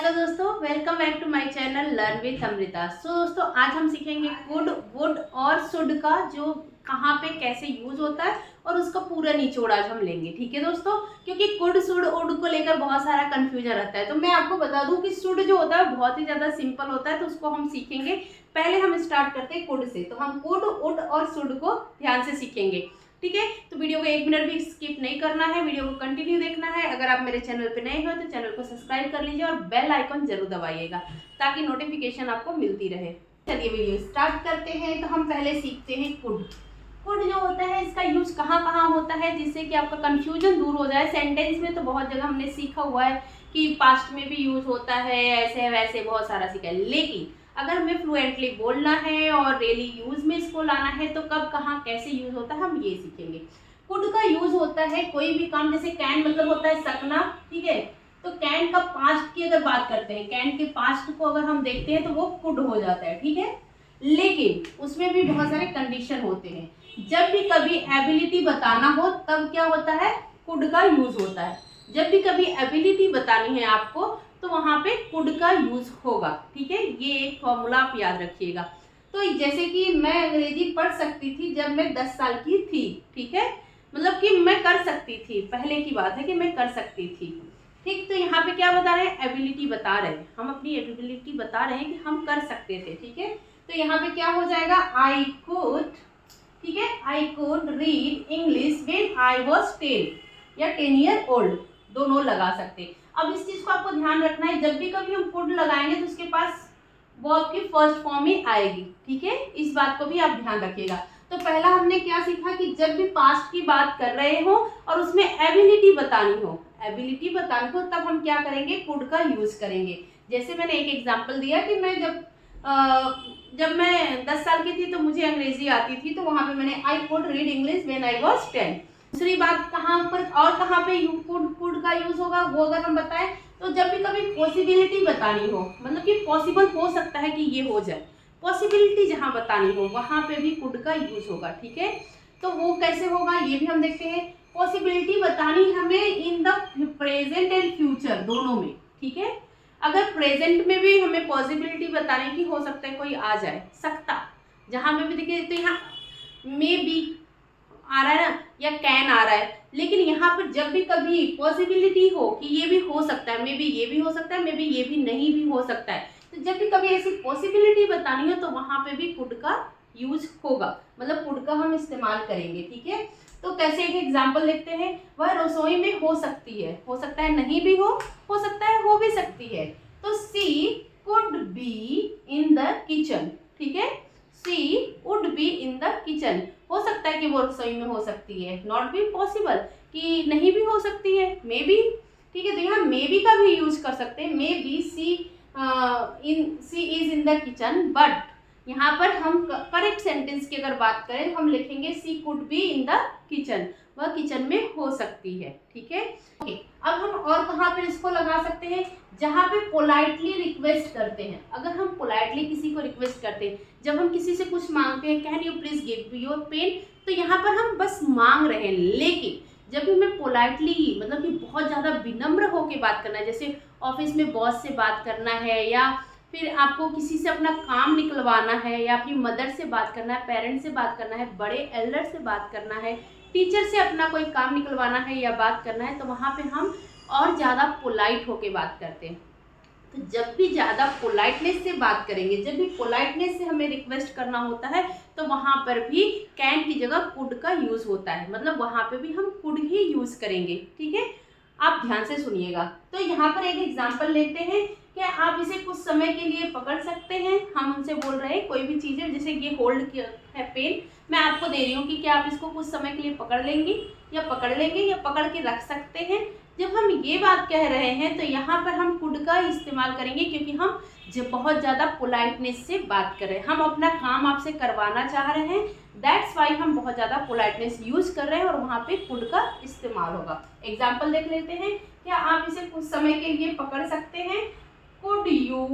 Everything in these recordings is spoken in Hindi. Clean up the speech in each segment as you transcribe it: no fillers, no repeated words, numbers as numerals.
हेलो दोस्तों, welcome back to my channel learn with Amrita. So दोस्तों, आज हम सीखेंगे कुड, वुड और शुड का जो कहाँ पे कैसे यूज होता है और उसका पूरा निचोड़ आज हम लेंगे। ठीक है दोस्तों, क्योंकि कुड, शुड, उड को लेकर बहुत सारा कंफ्यूजन रहता है। तो मैं आपको बता दूं कि शुड जो होता है बहुत ही ज़्यादा सिंपल होता है, तो उसको हम सीखेंगे। पहले हम स्टार्ट करते हैं कुड से। तो हम कुड, उड और शुड को ध्यान से सीखेंगे। ठीक है, तो वीडियो को एक मिनट भी स्किप नहीं करना है, वीडियो को कंटिन्यू देखना है। अगर आप मेरे चैनल पे नए हो तो चैनल को सब्सक्राइब कर लीजिए और बेल आइकन जरूर दबाइएगा ताकि नोटिफिकेशन आपको मिलती रहे। चलिए वीडियो स्टार्ट करते हैं। तो हम पहले सीखते हैं कुड। कुड जो होता है इसका यूज कहाँ कहाँ होता है, जिससे कि आपका कंफ्यूजन दूर हो जाए। सेंटेंस में तो बहुत जगह हमने सीखा हुआ है कि पास्ट में भी यूज होता है, ऐसे वैसे बहुत सारा सीखा है। लेकिन अगर हमें फ्लुएंटली बोलना है और डेली यूज में इसको लाना है तो कब कहाँ कैसे यूज होता है हम ये सीखेंगे। कुड का यूज होता है कोई भी काम, जैसे कैन मतलब होता है सकना। ठीक है, तो कैन का पास्ट की अगर बात करते हैं, कैन के पास्ट को अगर हम देखते हैं तो वो कुड हो जाता है। ठीक है, लेकिन उसमें भी बहुत सारे कंडीशन होते हैं। जब भी कभी एबिलिटी बताना हो तब क्या होता है, कुड का यूज होता है। जब भी कभी एबिलिटी बतानी है आपको तो वहां पे कुड का यूज होगा। ठीक है, ये एक फॉर्मूला आप याद रखिएगा। तो जैसे कि मैं अंग्रेजी पढ़ सकती थी जब मैं 10 साल की थी। ठीक है, मतलब कि मैं कर सकती थी, पहले की बात है कि मैं कर सकती थी। ठीक, तो यहाँ पे क्या बता रहे हैं, एबिलिटी बता रहे हैं, हम अपनी एबिलिटी बता रहे हैं कि हम कर सकते थे। ठीक है, तो यहाँ पे क्या हो जाएगा, आई कुड। ठीक है, I could read English when I was 10 या 10 ईयर ओल्ड, दोनों लगा सकते। अब इस चीज को आपको ध्यान रखना है, जब भी कभी हम कुड लगाएंगे तो उसके पास वो आपकी फर्स्ट फॉर्म में आएगी। ठीक है, इस बात को भी आप ध्यान रखिएगा। तो पहला हमने क्या सीखा कि जब भी पास्ट की बात कर रहे हो और उसमें एबिलिटी बतानी हो, एबिलिटी बतानी हो, तब हम क्या करेंगे, कुड का यूज करेंगे। जैसे मैंने एक एग्जांपल दिया कि मैं जब मैं 10 साल की थी तो मुझे अंग्रेजी आती थी, तो वहां पे मैंने I could read English when I was 10। दूसरी बात कहाँ पर और कहाँ पे कुड का यूज होगा, वो अगर हम बताएं तो जब भी कभी पॉसिबिलिटी बतानी हो, मतलब कि पॉसिबल हो सकता है कि ये हो जाए, पॉसिबिलिटी जहाँ बतानी हो वहां पे भी कुड का यूज होगा। ठीक है, तो वो कैसे होगा ये भी हम देखते हैं। पॉसिबिलिटी बतानी हमें in the present and future दोनों में। ठीक है, अगर प्रेजेंट में भी हमें पॉसिबिलिटी बताने की, हो सकता है कोई आ जाए, सकता, जहां में भी देखिए तो यहाँ मे बी आ रहा है ना, या कैन आ रहा है। लेकिन यहाँ पर जब भी कभी पॉसिबिलिटी हो कि ये भी हो सकता है, मे बी ये भी हो सकता है, मे बी ये भी नहीं भी हो सकता है, तो जब भी कभी ऐसी पॉसिबिलिटी बतानी हो तो वहां पे भी कुड का यूज होगा, मतलब कुड का हम इस्तेमाल करेंगे। ठीक है, तो कैसे एक एग्जाम्पल देखते हैं। वह रसोई में हो सकती है, हो सकता है नहीं भी हो सकता है हो भी सकती है। तो she could be in the kitchen. ठीक है, she would be in the kitchen, हो सकता है कि वो रसोई में हो सकती है, नॉट बी पॉसिबल कि नहीं भी हो सकती है, मे बी। ठीक है, तो यहाँ मे बी का भी यूज कर सकते हैं, maybe she is in the kitchen, but यहाँ पर हम करेक्ट सेंटेंस की अगर बात करें हम लिखेंगे she could be in the kitchen, वह किचन में हो सकती है। ठीक है, ओके। अब हम और कहाँ पर इसको लगा सकते हैं, जहाँ पे पोलाइटली रिक्वेस्ट करते हैं। अगर हम पोलाइटली किसी को रिक्वेस्ट करते हैं, जब हम किसी से कुछ मांगते हैं, can you please give your pen, तो यहाँ पर हम बस मांग रहे हैं। लेकिन जब भी हमें पोलाइटली, मतलब कि बहुत ज़्यादा विनम्र होकर बात करना है, जैसे ऑफिस में बॉस से बात करना है, या फिर आपको किसी से अपना काम निकलवाना है, या अपनी मदर से बात करना है, पेरेंट्स से बात करना है, बड़े एल्डर से बात करना है, टीचर से अपना कोई काम निकलवाना है या बात करना है, तो वहाँ पे हम और ज़्यादा पोलाइट होके बात करते हैं। तो जब भी ज़्यादा पोलाइटनेस से बात करेंगे, जब भी पोलाइटनेस से हमें रिक्वेस्ट करना होता है, तो वहाँ पर भी कैन की जगह कुड का यूज़ होता है, मतलब वहाँ पे भी हम कुड ही यूज़ करेंगे। ठीक है, आप ध्यान से सुनिएगा। तो यहाँ पर एक एग्जाम्पल लेते हैं कि आप इसे कुछ समय के लिए पकड़ सकते हैं। हम उनसे बोल रहे हैं कोई भी चीज़ है, जैसे ये होल्ड किया है पेन, मैं आपको दे रही हूँ कि क्या आप इसको कुछ समय के लिए पकड़ लेंगी या पकड़ लेंगे या पकड़ के रख सकते हैं। जब हम ये बात कह रहे हैं तो यहाँ पर हम कुड का इस्तेमाल करेंगे, क्योंकि हम जब बहुत ज़्यादा पोलाइटनेस से बात कर रहे हैं, हम अपना काम आपसे करवाना चाह रहे हैं, दैट्स वाई हम बहुत ज़्यादा पोलाइटनेस यूज़ कर रहे हैं और वहाँ पे कुड का इस्तेमाल होगा। एग्जाम्पल देख लेते हैं, क्या आप इसे कुछ समय के लिए पकड़ सकते हैं, could you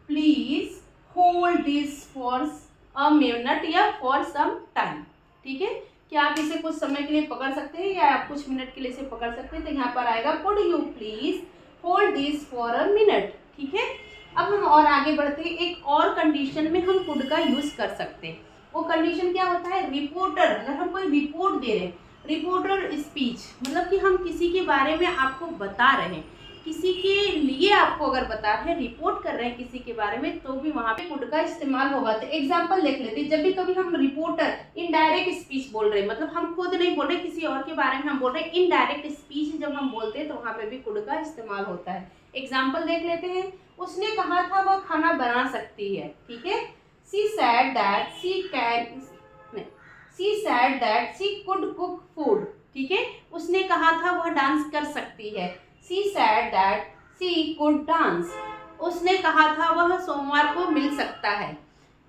please hold this for a minute या फॉर सम टाइम। ठीक है, क्या आप इसे कुछ समय के लिए पकड़ सकते हैं या आप कुछ मिनट के लिए इसे पकड़ सकते हैं, तो यहाँ पर आएगा could you please hold this for a minute. ठीक है, अब हम और आगे बढ़ते हैं, एक और कंडीशन में हम कुड का यूज कर सकते हैं। वो कंडीशन क्या होता है, रिपोर्टर, अगर हम कोई रिपोर्ट दे रहे हैं, रिपोर्टर स्पीच, मतलब कि हम किसी के बारे में आपको बता रहे हैं, किसी के लिए आपको अगर बता रहे हैं, रिपोर्ट कर रहे हैं किसी के बारे में, तो भी वहां पे कुड का इस्तेमाल होगा। तो एग्जांपल देख लेते हैं, जब भी कभी हम रिपोर्टर इनडायरेक्ट स्पीच बोल रहे हैं, मतलब हम खुद नहीं बोल रहे, किसी और के बारे में हम बोल रहे हैं, इनडायरेक्ट स्पीच जब हम बोलते हैं तो वहां पे भी कुड का इस्तेमाल होता है। एग्जाम्पल देख लेते हैं, उसने कहा था वह खाना बना सकती है, ठीक है। She said that she could cook food, ठीक है। उसने कहा था वह डांस कर सकती है। She said that she could dance. उसने कहा था वह सोमवार को मिल सकता है।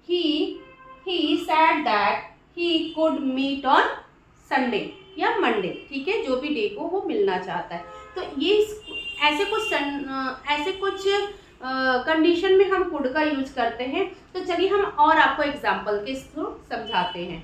He said that he could meet on Sunday या मंडे, ठीक है, जो भी डे को वो मिलना चाहता है। तो ये ऐसे कुछ कंडीशन में हम कुड का यूज करते हैं। तो चलिए हम और आपको एग्जाम्पल के थ्रू समझाते हैं।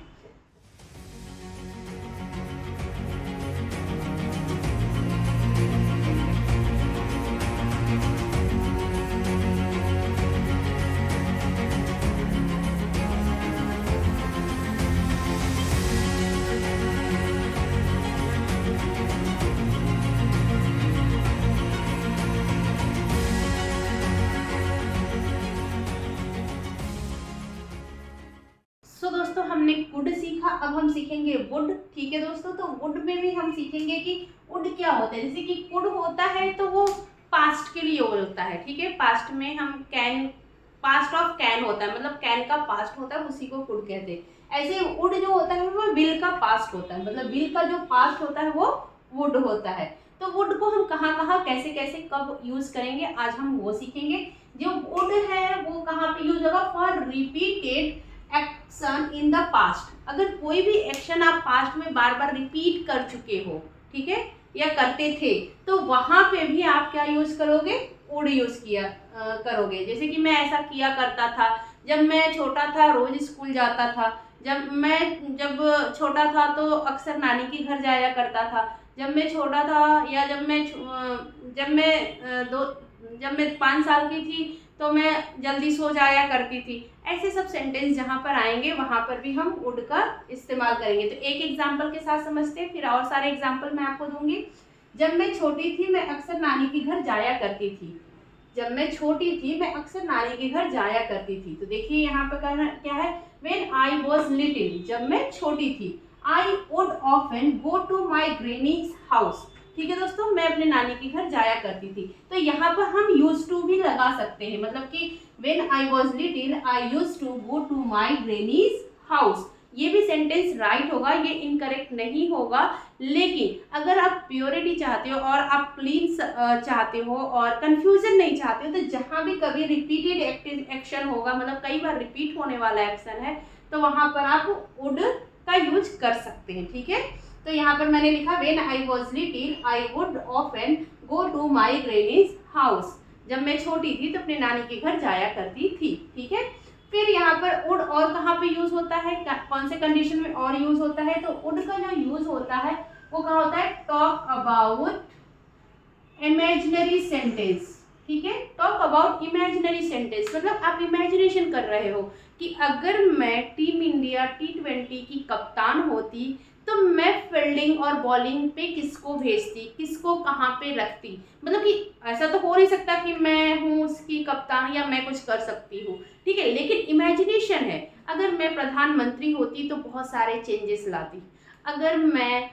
दोस्तों हमने कुड सीखा, अब हम सीखेंगे वुड, ठीक है दोस्तों। तो वुड में भी हम सीखेंगे कि वुड क्या होता है। जैसे कि कुड होता है तो वो पास्ट के लिए होता है, ठीक है। पास्ट में हम कैन, पास्ट ऑफ कैन होता है, मतलब कैन का पास्ट होता है, उसी को कुड कहते हैं। ऐसे वुड जो होता है वो विल का पास्ट होता है, मतलब विल का जो पास्ट होता है वो वुड होता है। तो वुड को हम कहाँ कहाँ कैसे कैसे कब यूज करेंगे, आज हम वो सीखेंगे। जो वुड है वो कहाँ पे यूज होगा, for repeated action in the past. अगर कोई भी एक्शन आप पास्ट में बार बार रिपीट कर चुके हो, ठीक है, या करते थे, तो वहां पे भी आप क्या यूज करोगे, वुड यूज किया करोगे। जैसे कि मैं ऐसा किया करता था, जब मैं छोटा था रोज स्कूल जाता था। जब छोटा था तो अक्सर नानी के घर जाया करता था। जब मैं छोटा था, या जब मैं 5 साल की थी तो मैं जल्दी सो जाया करती थी। ऐसे सब सेंटेंस जहाँ पर आएंगे वहाँ पर भी हम वुड का इस्तेमाल करेंगे। तो एक एग्जाम्पल के साथ समझते हैं, फिर और सारे एग्जाम्पल मैं आपको दूंगी। जब मैं छोटी थी मैं अक्सर नानी के घर जाया करती थी। जब मैं छोटी थी मैं अक्सर नानी के घर जाया करती थी। तो देखिए यहाँ पर क्या है, व्हेन आई वॉज लिटिल, जब मैं छोटी थी, I would often go to my granny's house, ठीक है दोस्तों, मैं अपने नानी के घर जाया करती थी। तो यहाँ पर हम यूज टू भी लगा सकते हैं, मतलब कि when I was little I used to go to my granny's house. ये भी सेंटेंस राइट होगा, ये इनकरेक्ट नहीं होगा। लेकिन अगर आप प्योरिटी चाहते हो और आप क्लीन चाहते हो और कंफ्यूजन नहीं चाहते हो, तो जहाँ भी कभी रिपीटेड एक्शन होगा, मतलब कई बार रिपीट होने वाला एक्शन है, तो वहां पर आप वुड का यूज कर सकते हैं, ठीक है। तो यहाँ पर मैंने लिखा when I was little I would often go to my granny's house. जब मैं छोटी थी तो अपने नानी के घर जाया करती थी, ठीक है। फिर यहाँ पर वुड और कहाँ पे यूज होता है, कौन से कंडीशन में और यूज होता है, तो वुड का जो यूज होता है वो कहाँ होता है, टॉक अबाउट इमेजिनरी सेंटेंस, ठीक है। टॉक अबाउट इमेजिनरी सेंटेंस, मतलब आप इमेजिनेशन कर रहे हो कि अगर मैं टीम इंडिया T20 की कप्तान होती तो मैं फील्डिंग और बॉलिंग पे किसको भेजती, किसको कहाँ पे रखती। मतलब कि ऐसा तो हो नहीं सकता कि मैं हूँ उसकी कप्तान या मैं कुछ कर सकती हूँ, ठीक है, लेकिन इमेजिनेशन है। अगर मैं प्रधानमंत्री होती तो बहुत सारे चेंजेस लाती। अगर मैं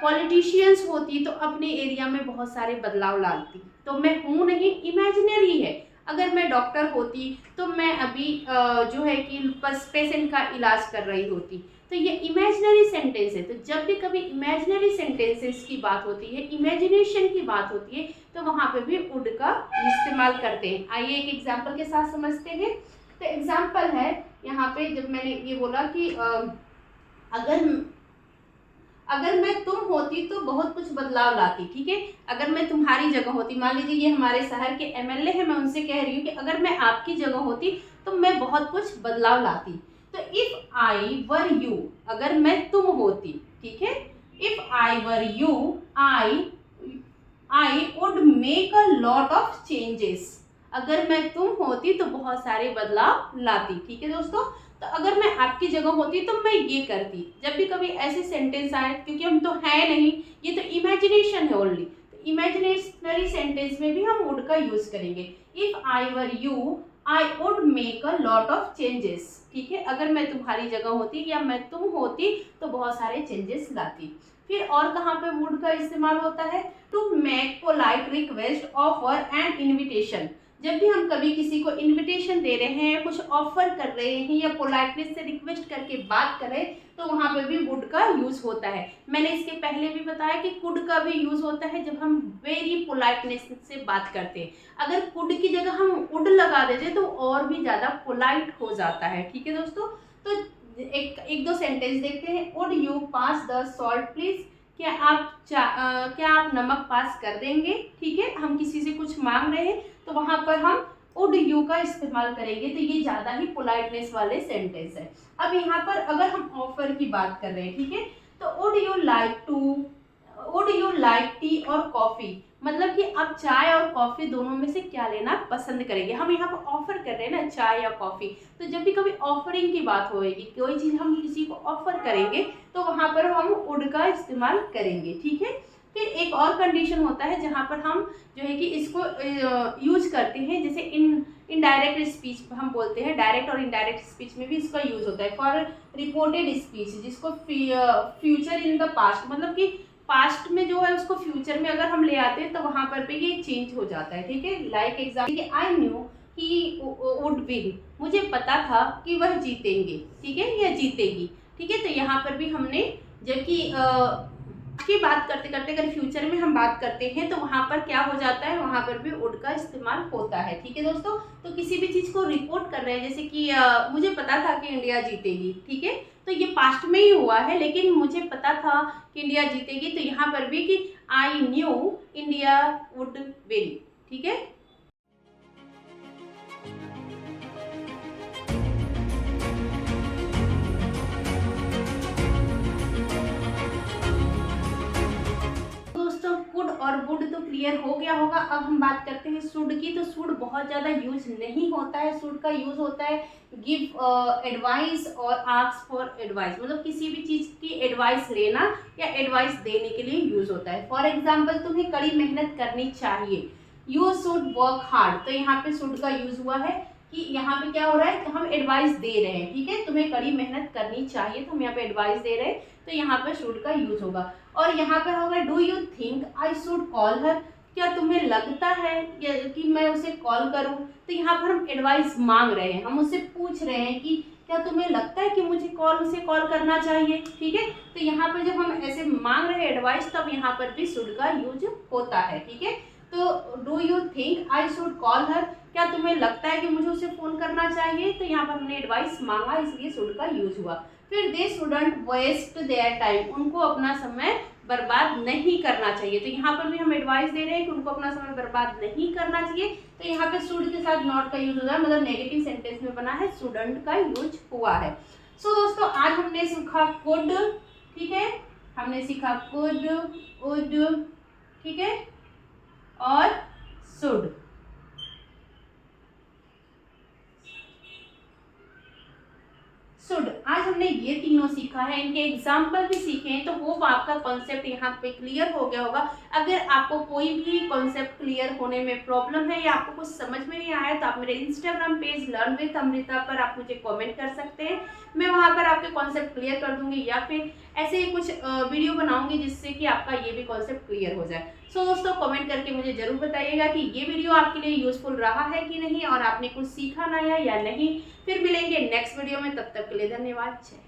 पॉलिटिशियंस होती तो अपने एरिया में बहुत सारे बदलाव लाती। तो मैं हूँ नहीं, इमेजिनरी है। अगर मैं डॉक्टर होती तो मैं अभी जो है कि पेशेंट का इलाज कर रही होती। तो ये इमेजिनरी सेंटेंस है। तो जब भी कभी इमेजिनरी सेंटेंसेस की बात होती है, इमेजिनेशन की बात होती है, तो वहाँ पे भी वुड का इस्तेमाल करते हैं। आइए एक एग्जाम्पल के साथ समझते हैं। तो एग्जाम्पल है यहाँ पे, जब मैंने ये बोला कि अगर मैं तुम होती तो बहुत कुछ बदलाव लाती, ठीक है। अगर मैं तुम्हारी जगह होती, मान लीजिए ये हमारे शहर के MLA है, मैं उनसे कह रही हूँ कि अगर मैं आपकी जगह होती तो मैं बहुत कुछ बदलाव लाती। तो इफ आई वर यू, अगर मैं तुम होती, ठीक है, if I were you I would make a lot of changes. अगर मैं तुम होती तो बहुत सारे बदलाव लाती। ठीक है दोस्तों, तो अगर मैं आपकी जगह होती तो मैं ये करती। जब भी कभी ऐसे सेंटेंस आए, क्योंकि हम तो है नहीं, ये तो इमेजिनेशन है ओनली, तो इमेजिनेशनरी सेंटेंस में भी हम वुड का यूज करेंगे। If I were you I would make a lot of changes. ठीक है, अगर मैं तुम्हारी जगह होती या मैं तुम होती तो बहुत सारे चेंजेस लाती। फिर और कहाँ पे वुड का इस्तेमाल होता है? To make polite request, offer and invitation. जब भी हम कभी किसी को इनविटेशन दे रहे हैं, कुछ ऑफर कर रहे हैं या पोलाइटनेस से रिक्वेस्ट करके बात कर रहे हैं, तो वहाँ पे भी वुड का यूज होता है। मैंने इसके पहले भी बताया कि कुड का भी यूज होता है जब हम वेरी पोलाइटनेस से बात करते हैं। अगर कुड की जगह हम वुड लगा देते तो और भी ज्यादा पोलाइट हो जाता है। ठीक है दोस्तों, तो एक दो सेंटेंस देखते हैं। Would you pass the salt please? क्या आप नमक पास कर देंगे? ठीक है, हम किसी से कुछ मांग रहे हैं तो वहां पर हम वुड यू का इस्तेमाल करेंगे, तो ये ज्यादा ही पोलाइटनेस वाले सेंटेंस है। अब यहाँ पर अगर हम ऑफर की बात कर रहे हैं, ठीक है, तो वुड यू लाइक टी और कॉफी? मतलब कि आप चाय और कॉफी दोनों में से क्या लेना पसंद करेंगे। हम यहाँ पर ऑफर कर रहे हैं ना, चाय या कॉफी, तो जब भी कभी ऑफरिंग की बात होगी, कोई चीज हम किसी को ऑफर करेंगे तो वहां पर हम वुड का इस्तेमाल करेंगे। ठीक है, फिर एक और कंडीशन होता है जहाँ पर हम जो है कि इसको यूज करते हैं, जैसे इनडायरेक्ट स्पीच हम बोलते हैं। डायरेक्ट और इनडायरेक्ट स्पीच में भी इसका यूज होता है। फॉर रिपोर्टेड स्पीच, जिसको फ्यूचर इन द पास्ट, मतलब कि पास्ट में जो है उसको फ्यूचर में अगर हम ले आते हैं तो वहां पर भी ये चेंज हो जाता है। ठीक है, like example, I knew he would win. मुझे पता था कि वह जीतेंगे। ठीक है, या जीतेगी। ठीक है, तो यहाँ पर भी हमने, जबकि की बात करते करते अगर फ्यूचर में हम बात करते हैं तो वहां पर क्या हो जाता है, वहां पर भी वुड का इस्तेमाल होता है। ठीक है दोस्तों, तो किसी भी चीज को रिपोर्ट कर रहे हैं, जैसे कि मुझे पता था कि इंडिया जीतेगी। ठीक है, तो ये पास्ट में ही हुआ है, लेकिन मुझे पता था कि इंडिया जीतेगी, तो यहाँ पर भी कि I knew India would win. ठीक है, कुड और वुड तो क्लियर हो गया होगा। अब हम बात करते हैं शुड की। तो शुड बहुत ज़्यादा यूज नहीं होता है। शुड का यूज होता है गिव एडवाइस और आस्क फॉर एडवाइस, मतलब किसी भी चीज़ की एडवाइस लेना या एडवाइस देने के लिए यूज होता है। फॉर एग्जाम्पल, तुम्हें कड़ी मेहनत करनी चाहिए, यू शुड वर्क हार्ड। तो यहाँ पे शुड का यूज हुआ है कि यहाँ पे क्या हो रहा है, तो हम एडवाइस दे रहे हैं। ठीक है, तुम्हें कड़ी मेहनत करनी चाहिए, तो हम यहाँ पे एडवाइस दे रहे हैं, तो यहाँ पर शुड का यूज होगा। और यहाँ पर होगा do you think I should call her? क्या तुम्हें लगता है कि मैं उसे कॉल करूं? तो यहाँ पर हम एडवाइस मांग रहे हैं, हम उससे पूछ रहे हैं कि क्या तुम्हें लगता है कि मुझे उसे कॉल करना चाहिए। ठीक है, तो यहाँ पर जब हम ऐसे मांग रहे हैं एडवाइस, तब यहाँ पर भी शुड का यूज होता है। ठीक है, तो do you think I should call her? क्या तुम्हें लगता है कि मुझे उसे फोन करना चाहिए? तो यहाँ पर हमने एडवाइस मांगा, इसलिए शुड का यूज हुआ। फिर they shouldn't waste their time, उनको अपना समय बर्बाद नहीं करना चाहिए। तो यहाँ पर भी हम एडवाइस दे रहे हैं कि उनको अपना समय बर्बाद नहीं करना चाहिए। तो यहाँ पे शुड के साथ नॉट का यूज हो रहा है, मतलब नेगेटिव सेंटेंस में बना है, शुडंट का यूज हुआ है। सो दोस्तों, आज हमने सीखा कुड। ठीक है, हमने सीखा कुड, वुड, ठीक है, और शुड। शुड, आज हमने ये तीनों सीखा है, इनके एग्जाम्पल भी सीखे हैं। तो होप आपका कॉन्सेप्ट यहाँ पे क्लियर हो गया होगा। अगर आपको कोई भी कॉन्सेप्ट क्लियर होने में प्रॉब्लम है या आपको कुछ समझ में नहीं आया, तो आप मेरे Instagram page learn with Amrita पर आप मुझे कमेंट कर सकते हैं। मैं वहाँ पर आपके कॉन्सेप्ट क्लियर कर दूंगी, या फिर ऐसे ही कुछ वीडियो बनाऊंगी जिससे कि आपका ये भी कॉन्सेप्ट क्लियर हो जाए। सो दोस्तों, कमेंट करके मुझे जरूर बताइएगा कि ये वीडियो आपके लिए यूजफुल रहा है कि नहीं, और आपने कुछ सीखा नया या नहीं। फिर मिलेंगे नेक्स्ट वीडियो में, तब तक के लिए धन्यवाद। जय